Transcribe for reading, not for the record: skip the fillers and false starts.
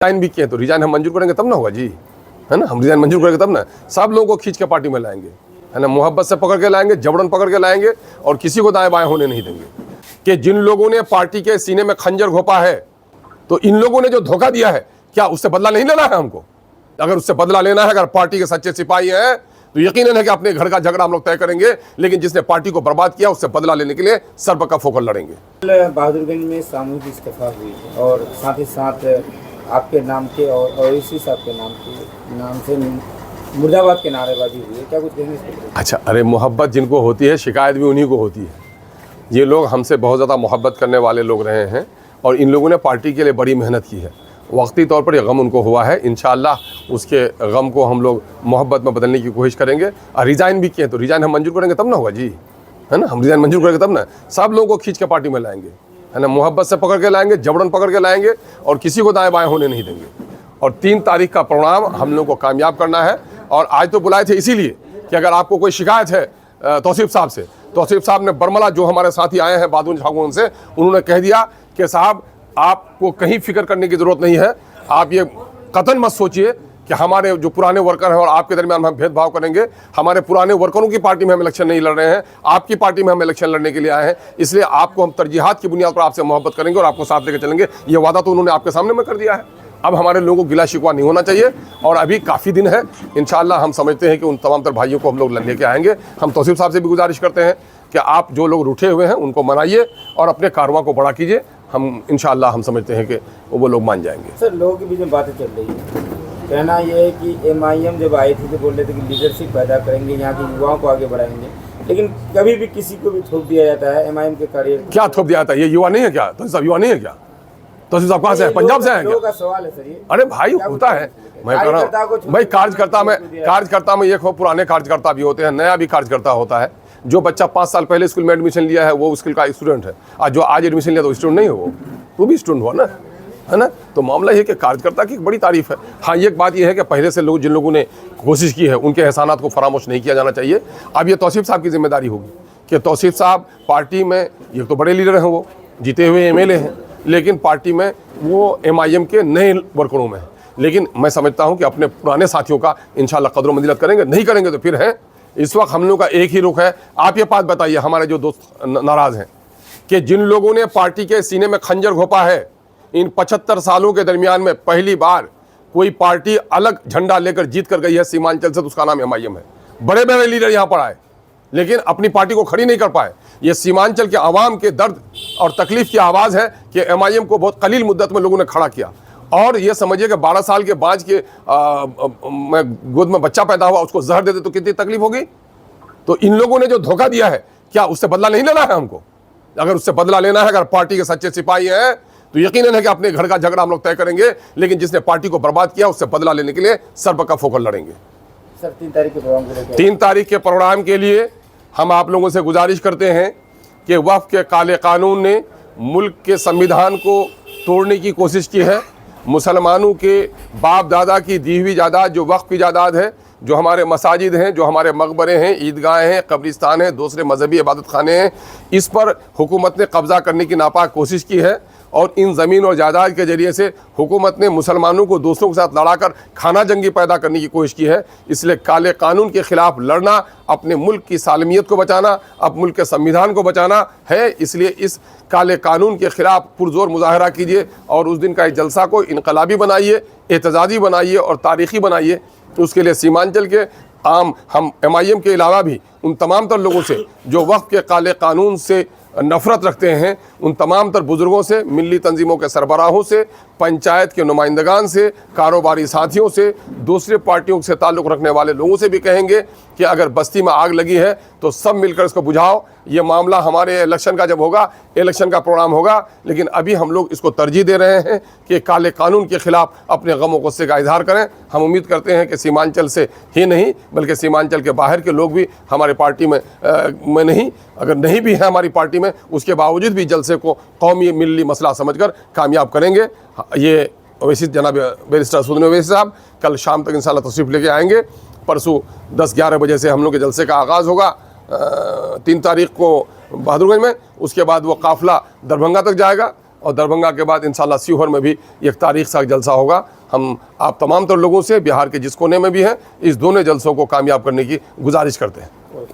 Resign भी किए तो रिजाइन हम मंजूर करेंगे तब ना होगा जी, है ना। हम रिजाइन मंजूर करेंगे तब ना, सब लोगों को खींच के पार्टी में लाएंगे, है ना। मोहब्बत से पकड़ के लाएंगे, जबरन पकड़ के लाएंगे और किसी को दाएं बाएं होने नहीं देंगे। कि जिन लोगों ने पार्टी के सीने में खंजर घोंपा है, तो इन लोगों ने जो धोखा दिया है, क्या उससे बदला नहीं लेना है हमको? अगर उससे बदला लेना है, अगर पार्टी के सच्चे सिपाही हैं, तो यकीनन है कि अपने घर का झगड़ा हम लोग तय करेंगे, लेकिन जिसने पार्टी को बर्बाद किया उससे बदला लेने के लिए सर पर कफ होकर लड़ेंगे। बहादुरगंज में सामूहिक इस्तीफा हुई और साथ ही साथ आपके नाम के और ओवैसी साहब के नाम से मुर्दाबाद के नारेबाजी हुई है, क्या कुछ कहेंगे इस पर? अच्छा, अरे मोहब्बत जिनको होती है, शिकायत भी उन्हीं को होती है। ये लोग हमसे बहुत ज़्यादा मोहब्बत करने वाले लोग रहे हैं और इन लोगों ने पार्टी के लिए बड़ी मेहनत की है। वक्ती तौर पर ये गम उनको हुआ है, इंशाअल्लाह उसके गम को हम लोग मोहब्बत में बदलने की कोशिश करेंगे। और रिजाइन भी किए तो रिजाइन हम मंजूर करेंगे तब ना होगा जी, है ना। हम रिजाइन मंजूर करेंगे तब ना, सब लोगों को खींच के पार्टी में लाएंगे, है ना। मोहब्बत से पकड़ के लाएंगे, जबरन पकड़ के लाएंगे और किसी को दाएं बाएं होने नहीं देंगे। और 3 तारीख का प्रोग्राम हम लोग को कामयाब करना है। और आज तो बुलाए थे इसीलिए कि अगर आपको कोई शिकायत है तौसीफ साहब से, तौसीफ साहब ने बरमला जो हमारे साथी आए हैं बहादुर ठाकुर से, उन्होंने कह दिया कि साहब आपको कहीं फिक्र करने की ज़रूरत नहीं है, आप ये कतन मत सोचिए कि हमारे जो पुराने वर्कर हैं और आपके दरमियान हम भेदभाव करेंगे। हमारे पुराने वर्करों की पार्टी में हम इलेक्शन नहीं लड़ रहे हैं, आपकी पार्टी में हम इलेक्शन लड़ने के लिए आए हैं, इसलिए आपको हम तरजीहात की बुनियाद पर आपसे मोहब्बत करेंगे और आपको साथ लेकर चलेंगे। ये वादा तो उन्होंने आपके सामने में कर दिया है। अब हमारे लोगों को गिला शिकवा नहीं होना चाहिए और अभी काफ़ी दिन है। इंशाअल्लाह हम समझते हैं कि उन तमाम तर भाइयों को हम लोग लेके आएंगे। हम तौसीफ साहब से भी गुजारिश करते हैं कि आप जो लोग रूठे हुए हैं उनको मनाइए और अपने कारवां को बड़ा कीजिए। हम इंशाअल्लाह हम समझते हैं कि वो लोग मान जाएंगे। सर, लोगों के बीच में बातें चल रही है, कहना यह है कि MIM जब आई थी तो बोल रहे थे कि लीडरशिप पैदा करेंगे, यहाँ के युवाओं को आगे बढ़ाएंगे, लेकिन कभी भी किसी को भी थोप दिया जाता है MIM के करियर। क्या थोप दिया जाता है? ये युवा नहीं है क्या? तो सब युवा नहीं है क्या? तो सब कहाँ से है? पंजाब से है क्या? का सवाल है सर ये। अरे भाई होता है, मैं कह रहा हूँ भाई, कार्यकर्ता में एक पुराने कार्यकर्ता भी होते हैं, नया भी कार्यकर्ता होता है। जो बच्चा 5 साल पहले स्कूल में एडमिशन लिया है वो स्कूल का स्टूडेंट है, और जो आज एडमिशन लिया तो स्टूडेंट नहीं हो, वो भी स्टूडेंट हुआ ना, है ना। तो मामला ये कि कार्यकर्ता की बड़ी तारीफ है। हाँ, एक बात ये है कि पहले से लोग जिन लोगों ने कोशिश की है उनके एहसानात को फरामोश नहीं किया जाना चाहिए। अब ये तौसीफ साहब की जिम्मेदारी होगी कि तौसीफ साहब पार्टी में, ये तो बड़े लीडर हैं, वो जीते हुए MLA हैं, लेकिन पार्टी में वो MIM के नए वर्करों में है। लेकिन मैं समझता हूँ कि अपने पुराने साथियों का इंशाअल्लाह कदर मंजिलत करेंगे, नहीं करेंगे तो फिर है। इस वक्त हम लोग का एक ही रुख है। आप ये बात बताइए, हमारे जो दोस्त नाराज़ हैं कि जिन लोगों ने पार्टी के सीने में खंजर घोंपा है, इन 75 सालों के दरमियान में पहली बार कोई पार्टी अलग झंडा लेकर जीत कर गई है सीमांचल से, तो उसका नाम MIM है। बड़े बड़े लीडर यहाँ पर आए लेकिन अपनी पार्टी को खड़ी नहीं कर पाए। ये सीमांचल के आवाम के दर्द और तकलीफ की आवाज़ है कि MIM को बहुत कलील मुद्दत में लोगों ने खड़ा किया। और ये समझिए कि 12 साल के बाँझ के गोद में बच्चा पैदा हुआ, उसको जहर दे दे तो कितनी तकलीफ होगी। तो इन लोगों ने जो धोखा दिया है, क्या उससे बदला नहीं लेना है हमको? अगर उससे बदला लेना है, अगर पार्टी के सच्चे सिपाही हैं, तो यकीनन है कि अपने घर का झगड़ा हम लोग तय करेंगे, लेकिन जिसने पार्टी को बर्बाद किया उससे बदला लेने के लिए सर पर कफ होकर लड़ेंगे। सर, 3 तारीख के प्रोग्राम के लिए 3 तारीख के प्रोग्राम के लिए हम आप लोगों से गुजारिश करते हैं कि वक्फ के काले कानून ने मुल्क के संविधान को तोड़ने की कोशिश की है। मुसलमानों के बाप दादा की दी हुई जायदाद जो वक्फ की जायदाद है, जो हमारे मसाजिद हैं, जो हमारे मकबरे हैं, ईदगाहें हैं, कब्रिस्तान हैं, दूसरे मजहबी इबादत खाने हैं, इस पर हुकूमत ने कब्ज़ा करने की नापाक कोशिश की है। और इन ज़मीन और जायदाद के ज़रिए से हुकूमत ने मुसलमानों को दूसरों के साथ लड़ाकर खाना जंगी पैदा करने की कोशिश की है। इसलिए काले कानून के ख़िलाफ़ लड़ना, अपने मुल्क की सालमियत को बचाना, अपने मुल्क के संविधान को बचाना है। इसलिए इस काले कानून के ख़िलाफ़ पुरज़ोर मुजाहरा कीजिए और उस दिन का इस जलसा को इनकलाबी बनाइए, एतज़ाज़ी बनाइए और तारीख़ी बनाइए। उसके लिए सीमांचल के आम हम MIM के अलावा भी उन तमाम तर लोगों से जो वक्फ के काले कानून से नफ़रत रखते हैं, उन तमाम तर बुज़ुर्गों से, मिली तंजीमों के सरबराहों से, पंचायत के नुमाइंदगान से, कारोबारी साथियों से, दूसरे पार्टियों से ताल्लुक़ रखने वाले लोगों से भी कहेंगे कि अगर बस्ती में आग लगी है तो सब मिलकर इसको बुझाओ। ये मामला हमारे इलेक्शन का जब होगा, इलेक्शन का प्रोग्राम होगा, लेकिन अभी हम लोग इसको तरजीह दे रहे हैं कि काले कानून के ख़िलाफ़ अपने गम व गुस्से का इजहार करें। हम उम्मीद करते हैं कि सीमांचल से ही नहीं बल्कि सीमांचल के बाहर के लोग भी हमारे पार्टी में नहीं, अगर नहीं भी है हमारी पार्टी में, उसके बावजूद भी जलसे को कौमी मिली मसला समझकर कामयाब करेंगे। ये ओवैसी जनाब बैरिस्टर असदुद्दीन ओवैसी साहब कल शाम तक इंशाल्लाह तशरीफ़ लेके आएंगे। परसों 10-11 बजे से हम लोग के जलसे का आगाज़ होगा 3 तारीख को बहादुरगंज में। उसके बाद वो काफ़िला दरभंगा तक जाएगा और दरभंगा के बाद इंशाल्लाह सीहोर में भी एक तारीख सा जलसा होगा। हम आप तमाम तर लोगों से बिहार के जिस कोने में भी हैं इस दोनों जलसों को कामयाब करने की गुजारिश करते हैं।